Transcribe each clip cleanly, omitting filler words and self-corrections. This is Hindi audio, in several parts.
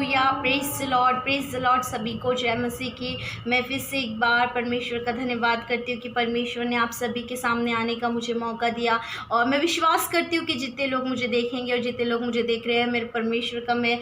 Hallelujah, praise the Lord. सभी को जय मसीह की। मैं फिर से एक बार परमेश्वर का धन्यवाद करती हूँ कि परमेश्वर ने आप सभी के सामने आने का मुझे मौका दिया। और मैं विश्वास करती हूँ कि जितने लोग मुझे देखेंगे और जितने लोग मुझे देख रहे हैं, मेरे परमेश्वर का मैं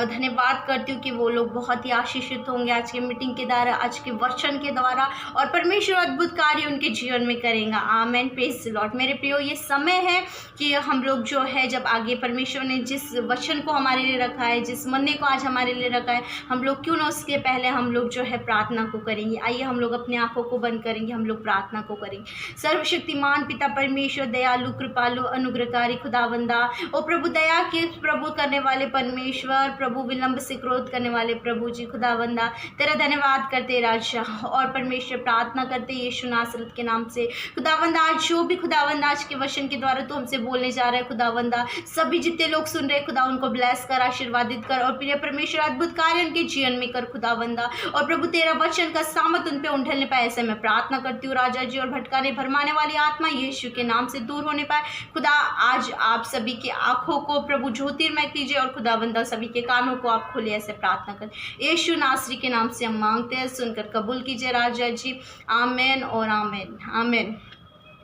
धन्यवाद करती हूँ कि वो लोग बहुत ही आशीषित होंगे आज की मीटिंग के द्वारा, आज के वचन के द्वारा, और परमेश्वर अद्भुत कार्य उनके जीवन में करेगा। आमेन, प्रेज द लॉर्ड। मेरे प्रियो, ये समय है कि हम लोग जो है, जब आगे परमेश्वर ने जिस वचन को हमारे लिए रखा है, जिस मन्ने को आज हमारे लिए रखा है, हम लोग क्यों ना उसके पहले हम लोग जो है प्रार्थना को करेंगे। आइए हम लोग अपनी आंखों को बंद करेंगे, हम लोग प्रार्थना को करेंगे। सर्वशक्तिमान पिता परमेश्वर, दयालु कृपालु अनुग्रहकारी खुदावंदा, ओ प्रभु दया के प्रभु करने वाले परमेश्वर, प्रभु विलंब से क्रोध करने वाले प्रभु जी खुदावंदा, तेरा धन्यवाद करते राजा और परमेश्वर, प्रार्थना करते यीशु नासरत के नाम से खुदावंदा। आज जो भी खुदावंदा आज के वचन के द्वारा तो हमसे बोलने जा रहे हैं खुदावंदा, सभी जितने लोग सुन रहे खुदा, उनको ब्लेस कर, आशीर्वादित कर, और प्रिय परमेश्वर अद्भुत कार्य उनके जीवन में कर खुदावंदा। और प्रभु तेरा वचन का सामत उन पे उंडलने पाए, ऐसे मैं प्रार्थना करती हूँ राजा जी। और भटकाने भरमाने वाली आत्मा यीशु के नाम से दूर होने पाए खुदा। आज आप सभी की आंखों को प्रभु ज्योतिर्मय कीजिए और खुदावंदा सभी के कानों को आप खोले, ऐसे प्रार्थना कर यीशु नासरी के नाम से हम मांगते हैं, सुनकर कबूल कीजिए राजा जी। आमेन और आमेन, आमेन।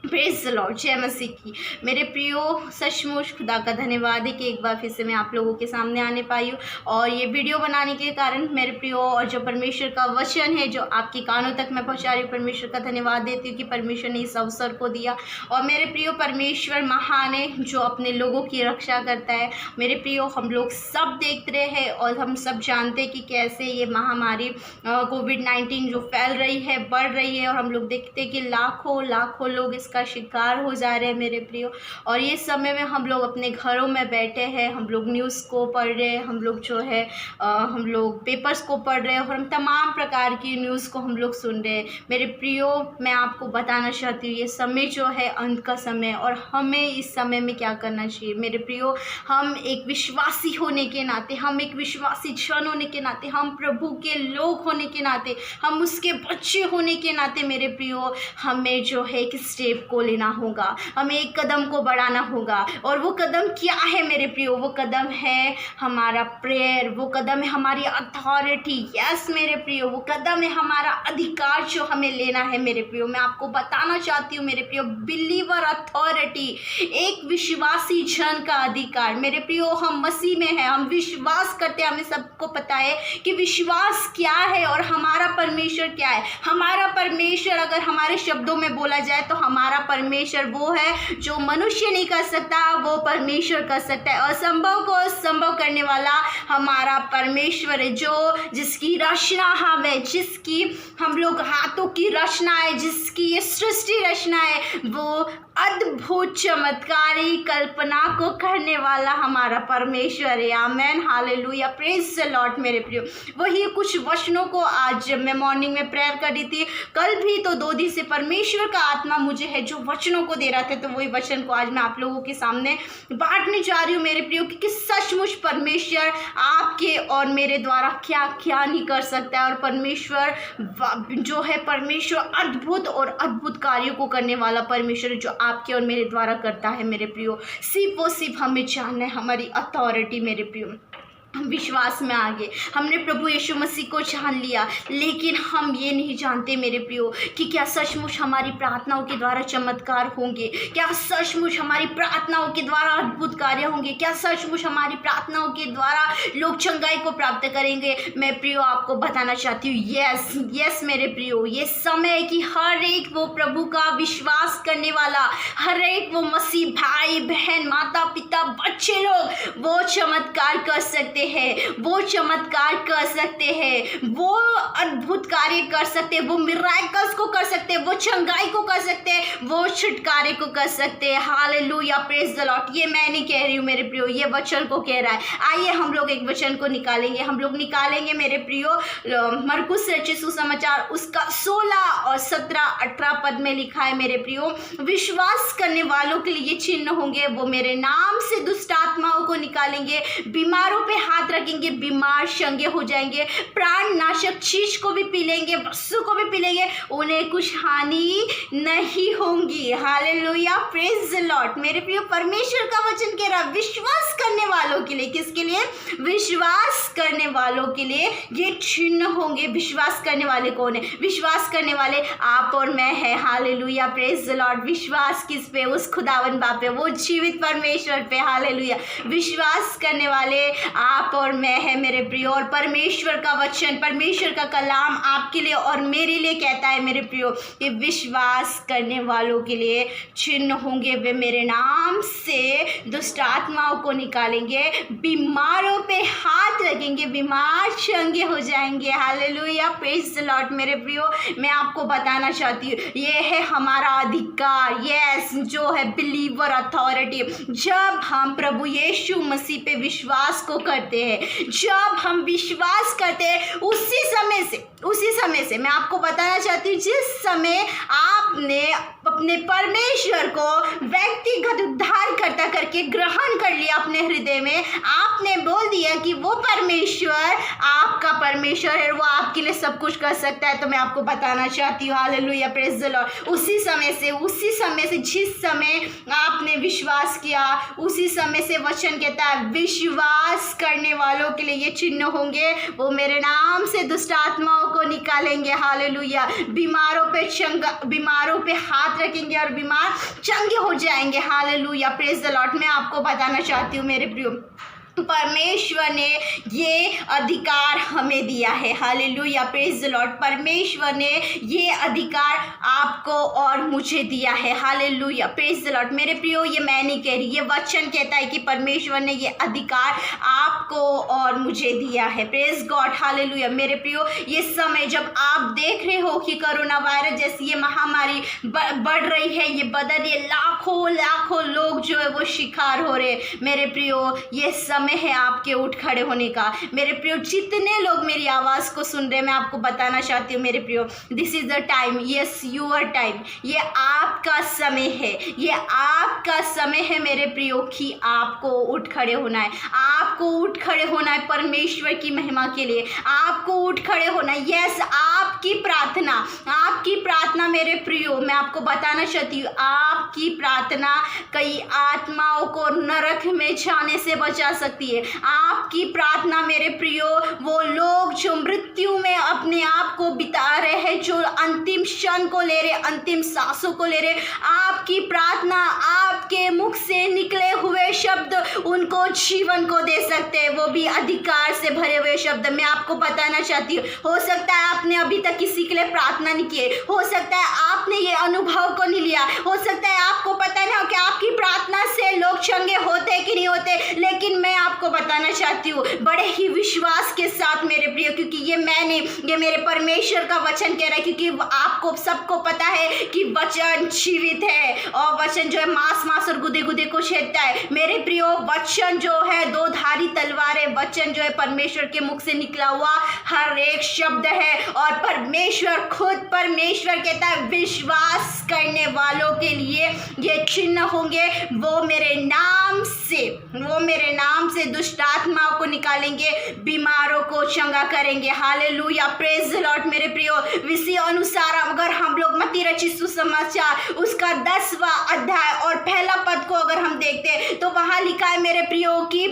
प्रेज द लॉर्ड, जय मसीह की। मेरे प्रियो, सचमुच खुदा का धन्यवाद है कि एक बार फिर से मैं आप लोगों के सामने आने पाई हूँ, और ये वीडियो बनाने के कारण मेरे प्रियो, और जो परमेश्वर का वचन है जो आपके कानों तक मैं पहुँचा रही हूँ, परमेश्वर का धन्यवाद देती हूँ कि परमेश्वर ने इस अवसर को दिया। और मेरे प्रियो, परमेश्वर महान है जो अपने लोगों की रक्षा करता है। मेरे प्रियो, हम लोग सब देख रहे हैं और हम सब जानते हैं कि कैसे ये महामारी कोविड-19 जो फैल रही है, बढ़ रही है, और हम लोग देखते हैं कि लाखों लोग का शिकार हो जा रहे हैं मेरे प्रियो। और ये समय में हम लोग अपने घरों में बैठे हैं, हम लोग न्यूज़ को पढ़ रहे हैं, हम लोग जो है हम लोग पेपर्स को पढ़ रहे हैं, और हम तमाम प्रकार की न्यूज़ को हम लोग सुन रहे हैं। मेरे प्रियो, मैं आपको बताना चाहती हूँ ये समय जो है अंत का समय, और हमें इस समय में क्या करना चाहिए। मेरे प्रियो, हम एक विश्वासी होने के नाते, हम एक विश्वासी जन होने के नाते, हम प्रभु के लोग होने के नाते, हम उसके बच्चे होने के नाते मेरे प्रियो, हमें जो है एक स्टेप को लेना होगा, हमें एक कदम को बढ़ाना होगा। और वो कदम क्या है मेरे प्रियो? वो कदम है हमारा प्रेयर, वो कदम है हमारी अथॉरिटी। यस मेरे प्रियो, वो कदम है हमारा अधिकार जो हमें लेना है मेरे प्रियो। मैं आपको बताना चाहती हूँ मेरे प्रियो, बिलीवर अथॉरिटी, एक विश्वासी जन का अधिकार। मेरे प्रियो, हम मसीह में हैं, हम विश्वास करते हैं, हमें सबको पता है कि विश्वास क्या है और हमारा परमेश्वर क्या है। हमारा परमेश्वर, अगर हमारे शब्दों में बोला जाए तो हमारा परमेश्वर वो है जो मनुष्य नहीं कर सकता, वो परमेश्वर कर सकता है। असंभव को संभव करने वाला हमारा परमेश्वर है, जो जिसकी रचना हम है, जिसकी हम लोग हाथों की रचना है, जिसकी ये सृष्टि रचना है, वो अद्भुत चमत्कारी कल्पना को करने वाला हमारा परमेश्वर है। आमेन, हालेलुया, प्रेज द लॉर्ड। मेरे प्रियो, वही कुछ वचनों को आज जब मैं मॉर्निंग में प्रेयर कर रही थी, कल भी तो 2 दिन से परमेश्वर का आत्मा मुझे है जो वचनों को दे रहा था, तो वही वचन को आज मैं आप लोगों के सामने बांटने जा रही हूँ मेरे प्रियो, क्योंकि सचमुच परमेश्वर आपके और मेरे द्वारा क्या क्या नहीं कर सकता है। और परमेश्वर जो है, परमेश्वर अद्भुत और अद्भुत कार्यों को करने वाला परमेश्वर जो आपके और मेरे द्वारा करता है मेरे प्रियो। सिर्फ हमें जानना है हमारी अथॉरिटी मेरे प्रियो। हम विश्वास में आ गए, हमने प्रभु यीशु मसीह को जान लिया, लेकिन हम ये नहीं जानते मेरे प्रियो कि क्या सचमुच हमारी प्रार्थनाओं के द्वारा चमत्कार होंगे, क्या सचमुच हमारी प्रार्थनाओं के द्वारा अद्भुत कार्य होंगे, क्या सचमुच हमारी प्रार्थनाओं के द्वारा लोग चंगाई को प्राप्त करेंगे। मैं प्रियो आपको बताना चाहती हूँ, यस मेरे प्रियो, ये समय है कि हर एक वो प्रभु का विश्वास करने वाला, हर एक वो मसीह भाई बहन माता पिता बच्चे लोग वो चमत्कार कर सकते हैं, वो चमत्कार कर सकते हैं, वो अद्भुत कार्य कर सकते हैं, वो मिराकल्स को कर सकते हैं, वो चंगाई को कर सकते हैं, वो छुटकारे को कर सकते हैं। Hallelujah, praise the Lord. ये मैं नहीं कह रही हूँ मेरे प्रियो, ये वचन को कह रहा है। आइए हम लोग एक वचन को निकालेंगे, हम लोग निकालेंगे मेरे प्रियो मरकुस रचित सुसमाचार, उसका 16 और 17 18 पद में लिखा है मेरे प्रियो, विश्वास करने वालों के लिए चिन्ह होंगे, वो मेरे नाम से दुष्ट आत्माओं को निकालेंगे, बीमारों पे हाथ रखेंगे बीमार चंगे हो जाएंगे, प्राण नाशक चीज को भी पी लेंगे, वस्तु को भी पी लेंगे, उन्हें कुछ हानि नहीं होंगी। Hallelujah, praise the Lord. मेरे प्रिय परमेश्वर का वचन कह रहा विश्वास करने वालों के लिए, किसके लिए? विश्वास करने वालों के लिए ये चिन्ह होंगे। विश्वास करने वाले कौन है? विश्वास करने वाले आप और मैं है। Hallelujah, praise the Lord. विश्वास किस पे? उस खुदावन बाप पे, वो जीवित परमेश्वर पे। हालेलुया, विश्वास करने वाले आप और मैं है मेरे प्रियो। और परमेश्वर का वचन, परमेश्वर का कलाम आपके लिए और मेरे लिए कहता है मेरे प्रियो कि विश्वास करने वालों के लिए चिन्ह होंगे। वे मेरे नाम से दुष्ट आत्माओं को निकालेंगे, बीमारों पे हाथ रखेंगे, बीमार चंगे हो जाएंगे। Hallelujah, praise the Lord. मेरे प्रियो, मैं आपको बताना चाहती हूँ ये है हमारा अधिकार। यस, जो है बिलीवर अथॉरिटी। जब हम प्रभु यीशु मसीह पे विश्वास को करते हैं, जब हम विश्वास करते हैं, उसी समय से मैं आपको बताना चाहती हूँ जिस समय आपने अपने परमेश्वर को व्यक्तिगत उद्धारकर्ता करके ग्रहण कर लिया अपने हृदय में, आपने बोल दिया कि वो परमेश्वर आपका परमेश्वर है, वो आपके लिए सब कुछ कर सकता है। तो मैं आपको बताना चाहती हूँ, हालेलुया, प्रेज द लॉर्ड, उसी समय से जिस समय आपने विश्वास किया, उसी समय से वचन कहता है विश्वास करने वालों के लिए ये चिन्ह होंगे, वो मेरे नाम से दुष्ट आत्माओं को निकालेंगे। हालेलुया, बीमारों पे हाथ रखेंगे और बीमार चंगे हो जाएंगे। Hallelujah, praise the Lord. मैं आपको बताना चाहती हूँ मेरे प्रियो, परमेश्वर ने ये अधिकार हमें दिया है। Hallelujah, praise the Lord. परमेश्वर ने ये अधिकार आपको और मुझे दिया है। Hallelujah, praise the Lord. मेरे प्रियो, ये मैं नहीं कह रही, ये वचन कहता है कि परमेश्वर ने ये अधिकार आपको और मुझे दिया है। Praise God, hallelujah. मेरे प्रियो, ये समय जब आप देख रहे हो कि कोरोना वायरस जैसी ये महामारी बढ़ रही है, ये बदल रही है, लाखों लोग जो है वो शिकार हो रहे हैं। मेरे प्रियो, ये समय है आपके उठ खड़े होने का। मेरे प्रियो, जितने लोग मेरी आवाज को सुन रहे हैं, मैं आपको बताना चाहती हूँ मेरे प्रियो, this is the time, yes your time. ये आपका समय है, ये आपका समय है मेरे प्रियो कि आपको उठ खड़े होना है। आपको उठ खड़े होना है परमेश्वर की महिमा के लिए, आपको उठ खड़े होना है। यस, आपकी प्रार्थना मेरे प्रियो, मैं आपको बताना चाहती हूँ, आपकी प्रार्थना कई आत्माओं को नरक में जाने से बचा सकती है। आपकी प्रार्थना मेरे प्रियो, वो लोग जो मृत्यु में अपने आप को बिता रहे हैं, जो अंतिम क्षण को ले रहे, अंतिम सांसों को ले रहे, आपकी प्रार्थना, आपके मुख से निकले हुए शब्द उनको जीवन को दे सकते हैं, वो भी अधिकार से भरे हुए शब्द। मैं आपको बताना चाहती हूँ, हो सकता है आपने अभी तक किसी के लिए प्रार्थना नहीं की, हो सकता है आपने ये अनुभव को नहीं लिया, हो सकता है आपको पता नहीं हो कि आपकी प्रार्थना से लोग चंगे होते कि नहीं होते, लेकिन मैं आपको बताना चाहती हूँ बड़े ही विश्वास के साथ मेरे प्रिय, क्योंकि ये मेरे परमेश्वर का वचन कह रहा है, क्योंकि आपको सबको पता है कि वचन जीवित है और वचन जो है मांस और गुदे को छेदता है। मेरे प्रियो, वचन जो है दो धारी तलवार है, वचन जो है परमेश्वर के मुख से निकला हुआ हर एक शब्द है। और परमेश्वर खुद परमेश्वर कहता है विश्वास करने वालों के लिए ये चिन्ह होंगे, वो मेरे नाम से दुष्ट आत्माओं को निकालेंगे, बीमारों को चंगा करेंगे। Hallelujah, praise the Lord. मेरे प्रियो, विषय अनुसार अगर हम लोग मत्ती रचित सुसमाचार उसका 10वां अध्याय और पहला पद को अगर हम देखते हैं तो वहां लिखा है मेरे प्रियो कि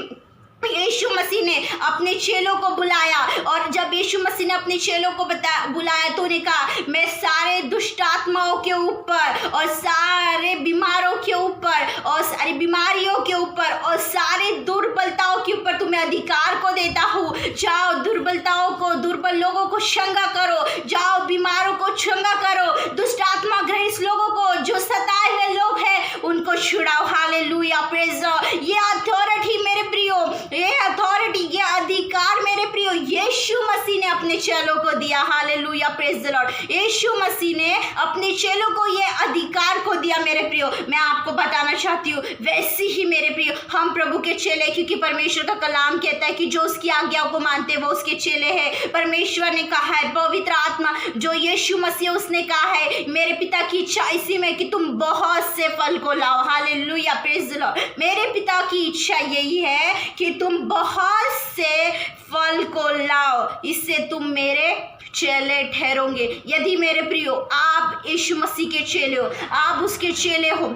यीशु मसीह ने अपने चेलों को बुलाया, और जब यीशु मसीह ने अपने चेलों को बुलाया तो उन्हें कहा, मैं सारे दुष्ट आत्माओं के ऊपर और सारे बीमारों के ऊपर और सारी बीमारियों के ऊपर और सारे दुर्बलताओं के ऊपर तुम्हें अधिकार को देता हूँ। जाओ, दुर्बल लोगों को चंगा करो, जाओ बीमारों को चंगा करो, दुष्ट आत्मा ग्रहित लोगों को, जो सताए हुए लोग हैं, उनको छुड़ाओ। Hallelujah, praise. ये अथॉरिटी मेरे प्रियो, ये अथॉरिटी, ये अधिकार मेरे प्रियो यीशु मसीह ने अपने चेलों को दिया। Hallelujah, praise the lord. Yeshu Masih ने अपने चेलों को ये अधिकार को दिया मेरे प्रियो। मैं आपको बताना चाहती हूँ वैसे ही मेरे प्रियो हम प्रभु के चेले, क्योंकि परमेश्वर का कलाम कहता है कि जो उसकी आज्ञाओं को मानते हैं वो उसके चेले हैं। परमेश्वर ने कहा है, पवित्र आत्मा जो यीशु मसीह उसने कहा है, मेरे पिता की इच्छा इसी में कि तुम बहुत से फल को लाओ। Hallelujah, praise the Lord. मेरे पिता की इच्छा यही है कि तुम बहुत से फल को लाओ, इससे तुम मेरे चेले ठहरोगे। यदि मेरे प्रियो आप यीशु मसीह के चेले हो, आप उसके चेले हो,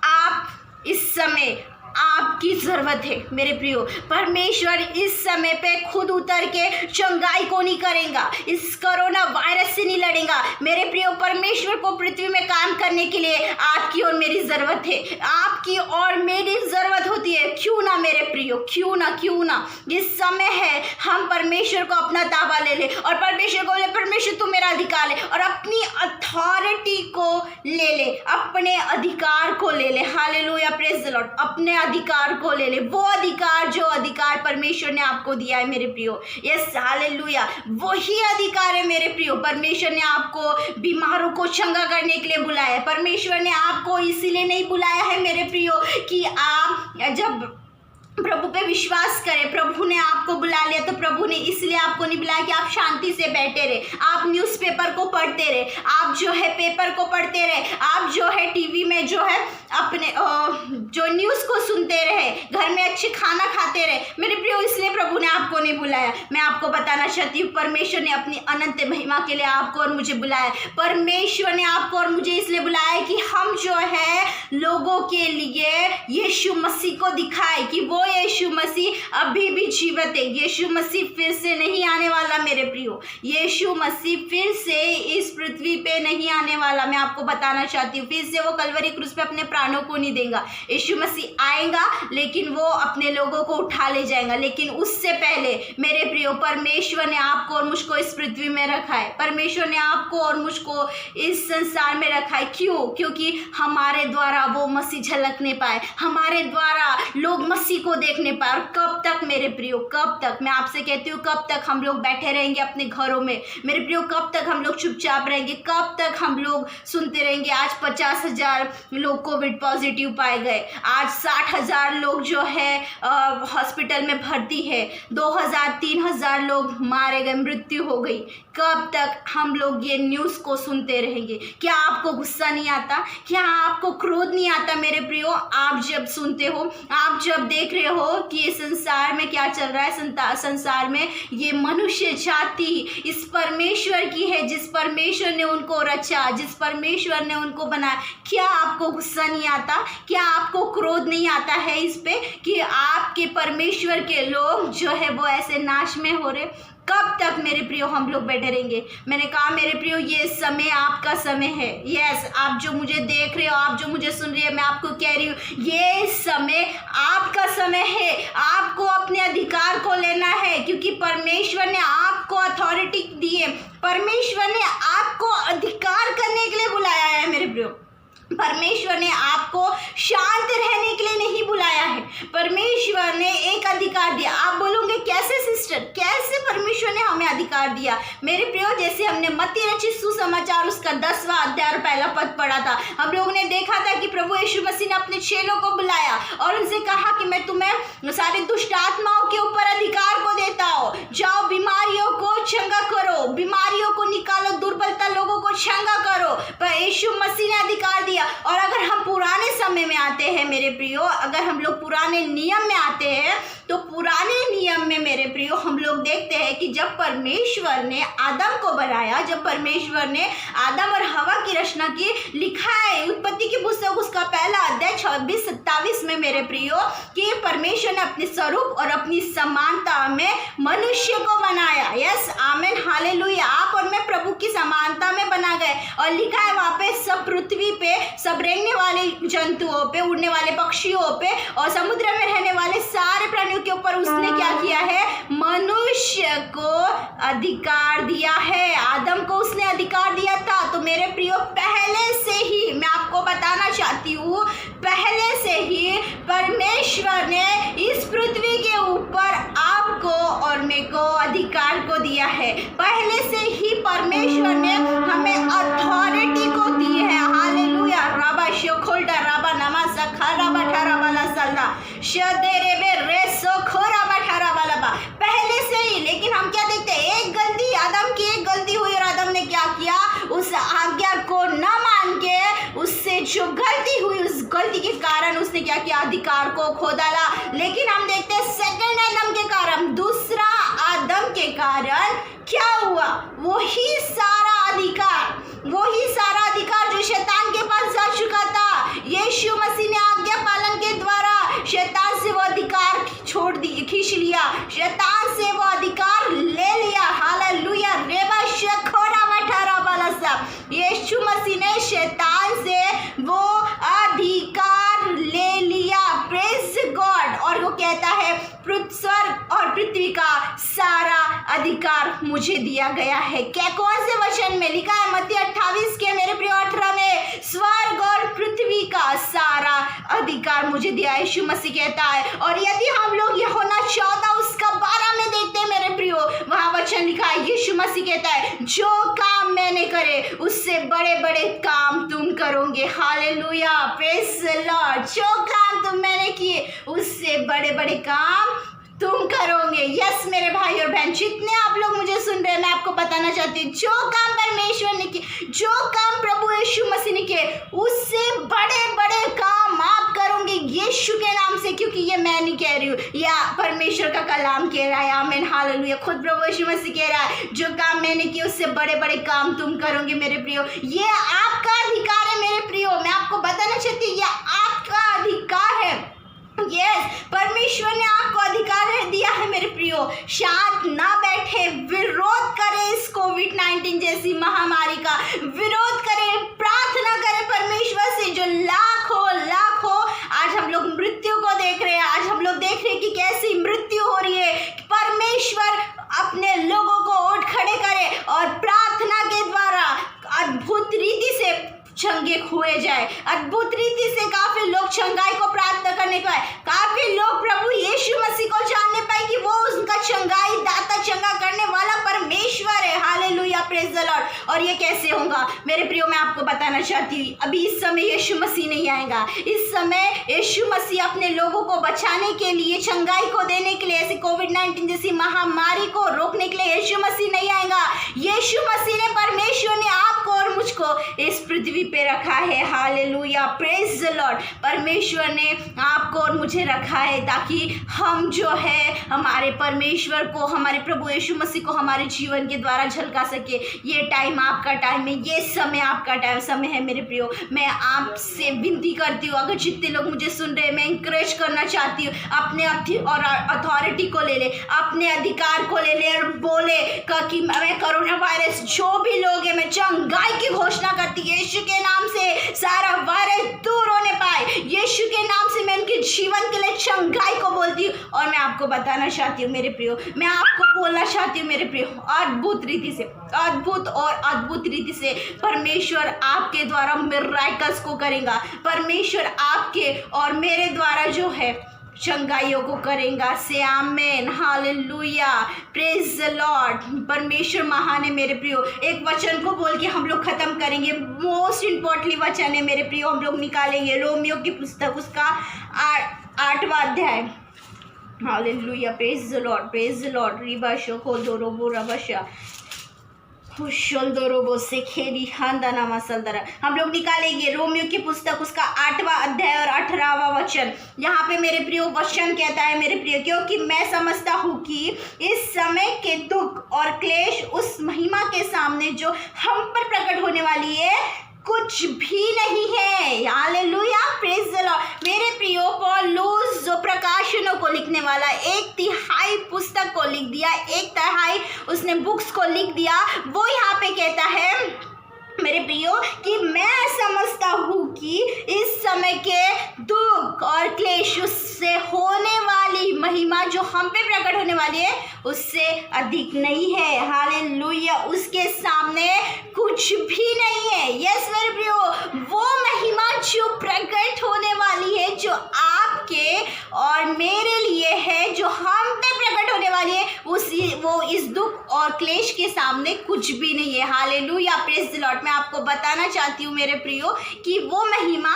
आप इस समय आपकी जरूरत है मेरे प्रियो। परमेश्वर इस समय पे खुद उतर के चंगाई को नहीं करेगा, इस कोरोना वायरस से नहीं लड़ेगा मेरे प्रियो। परमेश्वर को पृथ्वी में काम करने के लिए आपकी और मेरी जरूरत है, आपकी और मेरी जरूरत होती है। क्यों ना मेरे प्रियो, क्यों ना इस समय है हम परमेश्वर को अपना ताबा ले ले और परमेश्वर को बोले, परमेश्वर तू मेरा अधिकार ले, और अपनी अथॉरिटी को ले ले, अपने अधिकार को ले ले। Hallelujah, praise the Lord. अपने अधिकार को ले ले, वो अधिकार जो अधिकार परमेश्वर ने आपको दिया है मेरे प्रियो। यस, हालेलुया, वही अधिकार है मेरे प्रियो। परमेश्वर ने आपको बीमारों को चंगा करने के लिए बुलाया है। परमेश्वर ने आपको इसीलिए नहीं बुलाया है मेरे प्रियो कि आप जब प्रभु पे विश्वास करें, प्रभु ने आपको बुला लिया तो प्रभु ने इसलिए आपको नहीं बुलाया कि आप शांति से बैठे रहे, आप न्यूज़पेपर को पढ़ते रहे, आप जो है पेपर को पढ़ते रहे, आप जो है टीवी में जो है अपने जो न्यूज़ को सुनते रहे, घर में अच्छे खाना खाते रहे मेरे प्रियो। इसलिए प्रभु ने आपको नहीं बुलाया। मैं आपको बताना चाहती हूँ परमेश्वर ने अपनी अनंत महिमा के लिए आपको और मुझे बुलाया। परमेश्वर ने आपको और मुझे इसलिए बुलाया कि हम जो है लोगों के लिए यीशु मसीह को दिखाए कि वो यीशु मसीह अभी भी जीवित है। यीशु मसीह फिर से नहीं आने वाला मेरे प्रियो, यीशु मसीह फिर से इस पृथ्वी पे नहीं आने वाला। मैं आपको बताना चाहती हूँ, फिर से वो कलवरी क्रूस पे अपने प्राणों को नहीं देगा। यीशु मसीह आएगा लेकिन वो अपने लोगों को उठा ले जाएगा। लेकिन उससे पहले मेरे प्रियो परमेश्वर ने आपको और मुझको इस पृथ्वी में रखा है। परमेश्वर ने आपको और मुझको इस संसार में रखा है। क्यों? क्योंकि हमारे द्वारा वो मसीह झलकने पाए, हमारे द्वारा लोग मसीह को देखने पाए। और कब तक मेरे प्रियो, कब तक? मैं आपसे कहती हूँ कब तक हम लोग बैठे रहेंगे अपने घरों में मेरे प्रियो? कब तक हम लोग चुपचाप रहेंगे? कब तक हम लोग सुनते रहेंगे? आज 50,000 लोग कोविड पॉजिटिव पाए गए, आज 60,000 लोग जो है हॉस्पिटल में भर्ती है, 2,000-3,000 लोग मारे गए, मृत्यु हो गई। कब तक हम लोग ये न्यूज़ को सुनते रहेंगे? क्या आपको गुस्सा नहीं आता? क्या आपको क्रोध नहीं आता मेरे प्रियो? आप जब सुनते हो, आप जब देख रहे हो कि ये संसार में क्या चल रहा है, संसार में ये मनुष्य जाति इस परमेश्वर की है, जिस परमेश्वर ने उनको रचा, जिस परमेश्वर ने उनको बनाया, क्या आपको गुस्सा नहीं आता? क्या आपको क्रोध नहीं आता है इस पे कि आपके परमेश्वर के लोग जो है वो ऐसे नाश में हो रहे? कब तक मेरे प्रियो हम लोग बैठे रहेंगे? मैंने कहा मेरे प्रियो ये समय आपका समय है। यस, आप जो मुझे देख रहे हो, आप जो मुझे सुन रही है, मैं आपको कह रही हूँ ये समय आपका समय है। आपको अपने अधिकार को लेना है, क्योंकि परमेश्वर ने आपको अथॉरिटी दी है। परमेश्वर ने आपको अधिकार करने के लिए बुलाया है मेरे प्रियो। परमेश्वर ने आपको शांत रहने के लिए नहीं बुलाया है, परमेश्वर ने एक अधिकार दिया। आप बोलोगे कैसे सिस्टर, कैसे परमेश्वर ने हमें अधिकार दिया? मेरे प्रियो, जैसे हमने मत्ती रचित सुसमाचार उसका 10वां अध्याय और पहला पद पढ़ा था, हम लोगों ने देखा था कि प्रभु यीशु मसीह ने अपने चेलों को बुलाया और उनसे कहा कि मैं तुम्हें सारे दुष्ट आत्माओं के ऊपर अधिकार को देता हूँ, जाओ बीमारियों को चंगा करो, बीमारियों को निकालो, दुर्बलता लोगों को चंगा करो। पर यीशु मसीह ने अधिकार दिया। और अगर हम पुराने समय में आते हैं मेरे प्रियो, अगर हम लोग पुराने नियम में आते हैं तो पुराने नियम में मेरे प्रियो हम लोग देखते हैं कि जब परमेश्वर ने आदम को बनाया, जब परमेश्वर ने आदम और हवा की रचना की, लिखा है उत्पत्ति की पुस्तक उसका पहला अध्याय 26-27 में मेरे प्रियो कि परमेश्वर ने अपने स्वरूप और अपनी समानता में मनुष्य को बनाया। यस, आमीन, हालेलुया। आप और मैं प्रभु की समानता में बना गए। और लिखा है वहाँ पे सब पृथ्वी पे, सब रेंगने वाले जंतुओं पे, उड़ने वाले पक्षियों पे और समुद्र में रहने वाले सारे प्राणियों के ऊपर उसने क्या किया है? मनुष्य को अधिकार दिया है। आदम को उसने अधिकार दिया था। तो मेरे प्रियो, पहले से ही मैं आपको बताना चाहती हूँ, पहले से ही परमेश्वर ने इस पृथ्वी के ऊपर आपको और मेरे को अधिकार को को दिया है, पहले से ही परमेश्वर ने हमें अथॉरिटी को दी है। हालेलुया। राबा शोखोल्डा राबा नमासा खराबा ठराबाला सल्ला शदेरेबे रेसो खोराबा ठराबाला बा, पहले से ही। लेकिन हम क्या देखते हैं, एक गलती, आदम की एक गलती हुई और आदम ने क्या किया, उस आज्ञा को न मान के उससे जो गलती हुई, उस गलती के कारण उसने क्या किया, अधिकार को खो डाला। लेकिन हम देखते हैं सेकंड आदम के कारण, दूसरा आदम के कारण क्या हुआ, वही सारा अधिकार जो शैतान के पास जा चुका था, यीशु मसीह ने आज्ञा पालन के द्वारा शैतान से वो अधिकार खींच लिया, शैतान से वो अधिकार ले लिया। हालेलुया। रेबा शखोरा मठारा बालसा, यीशु मसीह ने शैतान से वो अधिकार ले लिया। Praise God. और वो कहता है स्वर्ग और पृथ्वी का सारा अधिकार मुझे दिया गया है। क्या, कौन से वचन में लिखा है? मत्ती 28 के मेरे प्रिय 18 में, स्वर्ग और पृथ्वी का सारा अधिकार मुझे दिया है, यीशु मसीह कहता है। और यदि हम लोग यूहन्ना 14 उसका 12 में देखते हैं मेरे प्रियो, वहां वचन लिखा है, यीशु मसीह कहता है, जो काम मैंने करे उससे बड़े बड़े काम तुम करोगे। हालेलुया। Praise the Lord. जो काम तुम मैंने किए उससे बड़े बड़े काम तुम करोगे। यस मेरे भाई और बहन, जितने आप लोग मुझे सुन रहे हैं, मैं आपको बताना चाहती हूँ, जो काम परमेश्वर ने किए, जो काम प्रभु यीशु मसीह ने किए, उससे बड़े बड़े काम आप करोगे यीशु के नाम से। क्योंकि ये मैं नहीं कह रही हूँ, या परमेश्वर का कलाम कह रहा है। आमीन। हालेलुया। खुद प्रभु यीशु मसीह कह रहा है, जो काम मैंने किए उससे बड़े बड़े काम तुम करोगे मेरे प्रियो। ये आपका अधिकार है मेरे प्रियो। मैं आपको बताना चाहती हूँ, ये आपका अधिकार है। यस, परमेश्वर ने आपको अधिकार दिया है मेरे प्रियो। शांत ना बैठे, विरोध करें इस कोविड-19 जैसी महामारी का, विरोध करें, प्रार्थना करें परमेश्वर से। जो लाखों आज हम लोग मृत्यु को देख रहे हैं, आज हम लोग देख रहे हैं कि कैसी मृत्यु हो रही है। परमेश्वर अपने लोगों को उठ खड़े करे और प्रार्थना के द्वारा अद्भुत रीति से चंगे हुए जाए, अद्भुत रीति से काफी लोग चंगाई को प्राप्त करने पाए, काफी लोग प्रभु यीशु मसीह को जानने पाए कि वो उनका चंगाई दाता, चंगा करने वाला परमेश्वर है। हालेलुया। Praise the Lord. और ये कैसे होगा मेरे प्रियो, मैं आपको बताना चाहती हूँ। अभी इस समय यीशु मसीह नहीं आएगा। इस समय यीशु मसीह अपने लोगों को बचाने के लिए, चंगाई को देने के लिए, ऐसे कोविड-19 जैसी महामारी को रोकने के लिए यीशु मसीह नहीं आएगा। यीशु मसीह ने, परमेश्वर ने आपको और मुझको इस पृथ्वी पे रखा है। हालेलुया। Praise the Lord. परमेश्वर ने आपको और मुझे रखा है ताकि हम जो है हमारे परमेश्वर को, हमारे प्रभु यीशु मसीह को हमारे जीवन के द्वारा झलका सके। ये टाइम आपका टाइम है, ये समय आपका समय है मेरे प्रियो। मैं आपसे विनती करती हूँ, अगर जितने लोग मुझे सुन रहे हैं, मैं इंकरेज करना चाहती हूँ, अपने और अथॉरिटी को ले ले, अपने अधिकार को ले ले और बोले कि मैं कोरोना वायरस, जो भी लोग हैं, मैं चंगाई की घोषणा करती हूँ यीशु के नाम से। सारा वायरस दूर होने पाए यीशु के नाम से। मैं उनके जीवन के लिए चंगाई को बोलती हूँ। और मैं आपको बताना चाहती हूँ मेरे प्रियो, मैं आपको बोलना चाहती हूँ मेरे प्रियो, अद्भुत रीति से, अद्भुत रीति से परमेश्वर आपके द्वारा मिराकल्स को करेगा। परमेश्वर आपके और मेरे द्वारा जो है चंगाइयों को करेगा। से आमेन। हालेलुया। Praise the Lord. परमेश्वर महान है मेरे प्रियो। एक वचन को बोल के हम लोग खत्म करेंगे। मोस्ट इम्पोर्टेंटली वचन है मेरे प्रियो, हम लोग निकालेंगे रोमियो की पुस्तक, उसका 8वां अध्याय। Hallelujah. Praise the lord, praise the lord. रिबा शोको दोरोबो रबशा से खेरी हांदाना मसलदरा। हम लोग निकालेंगे रोमियो की पुस्तक, उसका 8वां अध्याय और 18वां वचन। यहाँ पे मेरे प्रियो वचन कहता है मेरे प्रियो, क्योंकि मैं समझता हूँ कि इस समय के दुख और क्लेश उस महिमा के सामने जो हम पर प्रकट होने वाली है कुछ भी नहीं है। हालेलुया। Praise the Lord. मेरे प्रियो, पौलुस जो प्रकाशनों को लिखने वाला, 1/3 पुस्तक को लिख दिया, 1/3 उसने बुक्स को लिख दिया, वो यहाँ पे कहता है मेरे प्रियो कि मैं समझता हूँ कि इस समय के दुख और क्लेश उससे होने वाली महिमा जो हम पे प्रकट होने वाली है उससे अधिक नहीं है। हालेलुया, उसके सामने कुछ भी नहीं है। यस मेरे प्रियो, वो महिमा जो प्रकट होने वाली है, जो आपके और मेरे लिए है, जो हम पे प्रकट होने वाली है, वो इस दुख और क्लेश के सामने कुछ भी नहीं है। Hallelujah, praise the Lord. मैं आपको बताना चाहती हूँ मेरे प्रियो कि वो महिमा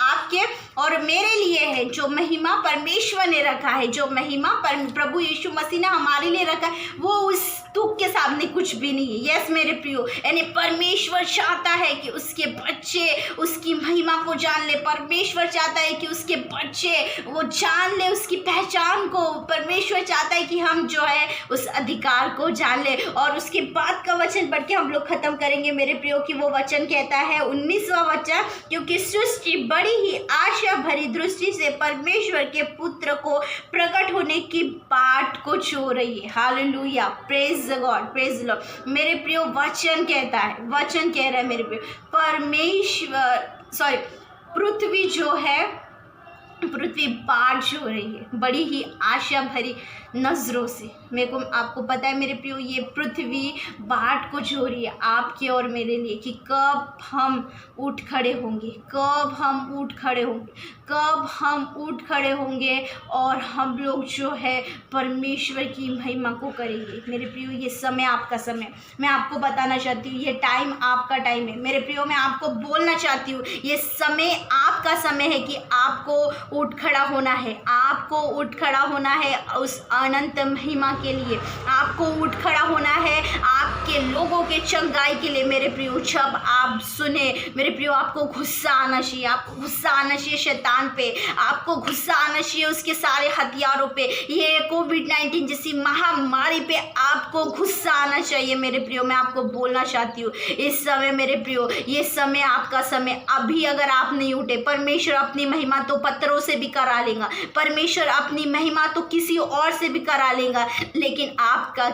आपके और मेरे लिए है, जो महिमा परमेश्वर ने रखा है, जो महिमा प्रभु यीशु मसीह ने हमारे लिए रखा है, वो उस दुख के सामने कुछ भी नहीं है। यस मेरे प्रियो, यानी परमेश्वर चाहता है कि उसके बच्चे उसकी महिमा को जान ले। परमेश्वर चाहता है कि उसके बच्चे वो जान ले उसकी पहचान को। परमेश्वर चाहता है कि हम जो है उस अधिकार को जान ले। और उसके बाद का वचन पढ़ के हम लोग खत्म करेंगे मेरे प्रियो कि वो वचन कहता है 19वां वचन, क्योंकि सृष्टि बड़ी ही आशा भरी दृष्टि से परमेश्वर के पुत्र को प्रकट होने की बाट को छू रही है। Hallelujah, praise the God, praise the Lord. मेरे प्रियो वचन कहता है, वचन कह रहा है मेरे प्रियो, पृथ्वी जो है, पृथ्वी बाट जो हो रही है बड़ी ही आशा भरी नज़रों से। मेरे को आपको पता है मेरे प्रियो, ये पृथ्वी बाट को जो रही है आपके और मेरे लिए कि कब हम उठ खड़े होंगे, कब हम उठ खड़े होंगे, कब हम उठ खड़े होंगे और हम लोग जो है परमेश्वर की महिमा को करेंगे। मेरे प्रियो ये समय आपका समय, मैं आपको बताना चाहती हूँ ये टाइम आपका टाइम है। मेरे प्रियो मैं आपको बोलना चाहती हूँ ये समय आपका समय है कि आपको उठ खड़ा होना है, आपको उठ खड़ा होना है उस अनंत महिमा के लिए, आपको उठ खड़ा होना है आपके लोगों के चंगाई के लिए। मेरे प्रियो जब आप सुने मेरे प्रियो, आपको गुस्सा आना चाहिए, आपको गुस्सा आना चाहिए शैतान पे, आपको गुस्सा आना चाहिए उसके सारे हथियारों पे, ये कोविड-19 जैसी महामारी पे आपको गुस्सा आना चाहिए। मेरे प्रियो मैं आपको बोलना चाहती हूँ इस समय मेरे प्रियो, ये समय आपका समय। अभी अगर आप नहीं उठे, परमेश्वर अपनी महिमा तो पत्थरों से भी करा लेगा, परमेश्वर अपनी महिमा तो किसी और से भी करा लेगा, लेकिन आपका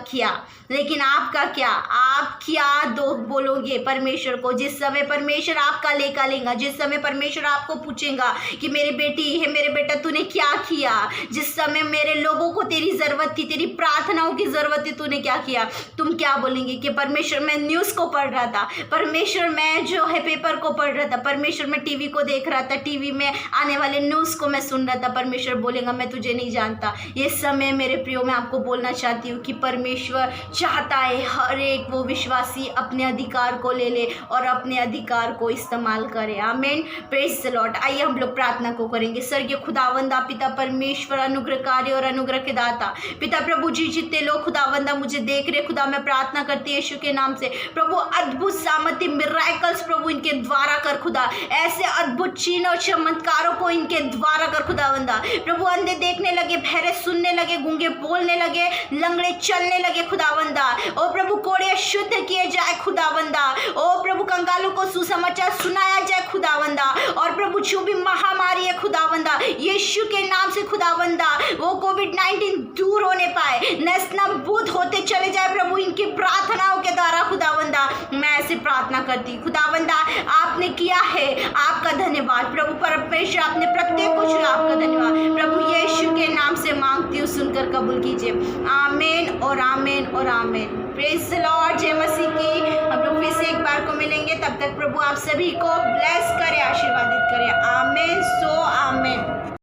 क्या, आप क्या दो बोलोगे परमेश्वर को जिस समय परमेश्वर आपका लेका लेगा, जिस समय परमेश्वर आपको पूछेगा कि मेरे बेटी है, मेरे बेटा तूने क्या किया, जिस समय मेरे लोगों को तेरी जरूरत थी, तेरी प्रार्थनाओं की जरूरत थी, तूने क्या किया। तुम क्या बोलेंगे कि परमेश्वर मैं न्यूज़ को पढ़ रहा था, परमेश्वर मैं जो है पेपर को पढ़ रहा था, परमेश्वर मैं टीवी को देख रहा था, टीवी में आने वाले न्यूज़ को मैं सुन रहा था। परमेश्वर बोलेगा मैं तुझे नहीं जानता। ये समय मेरे प्रियो मैं आपको बोलना चाहती हूँ कि परमेश्वर चाहता है हर एक वो विश्वासी अपने अधिकार को ले ले और अपने अधिकार को इस्तेमाल करे। आमीन, प्रेज द लॉर्ड। आइए हम लोग प्रार्थना को करेंगे। स्वर्गीय खुदावंदा पिता परमेश्वर, अनुग्रहकारी और अनुग्रह के दाता पिता प्रभु जी, जितने लोग खुदावंदा मुझे देख रहे खुदा, मैं प्रार्थना करती है यीशु के नाम से प्रभु अद्भुत सामर्थ्य मिराकल्स प्रभु इनके द्वारा कर खुदा, ऐसे अद्भुत चिन्ह और चमत्कारों को इनके द्वारा कर खुदावंदा। प्रभु अंधे देखने लगे, बहरे सुनने लगे, गूंगे बोलने लगे, लंगड़े चलने लगे खुदावंदा। ओ प्रभु कोड़े शुद्ध किए जाए खुदावंदा। ओ प्रभु कंगालों को सुसमाचार सुनाया जाए खुदावंदा। और प्रभु जो भी महामारी है खुदावंदा यीशु के नाम से खुदावंदा वो कोविड-19 दूर होने पाए, नस्तनाबूद होते चले जाए प्रभु इनकी प्रार्थनाओं के द्वारा खुदावंदा। मैं ऐसे प्रार्थना करती हूँ खुदावंदा, आपने किया है, आपका धन्यवाद प्रभु परमेश्वर, आपने प्रत्येक कुछ आपका धन्यवाद प्रभु यीशु के नाम से मांगती हूँ, सुनकर कबूल कीजिए। आमीन और आमीन और आमीन। प्रेज द लॉर्ड, जय मसीह की। हम लोग फिर से एक बार को मिलेंगे, तब तक प्रभु आप सभी को ब्लेस करे, आशीर्वादित करे। आमीन, सो आमीन।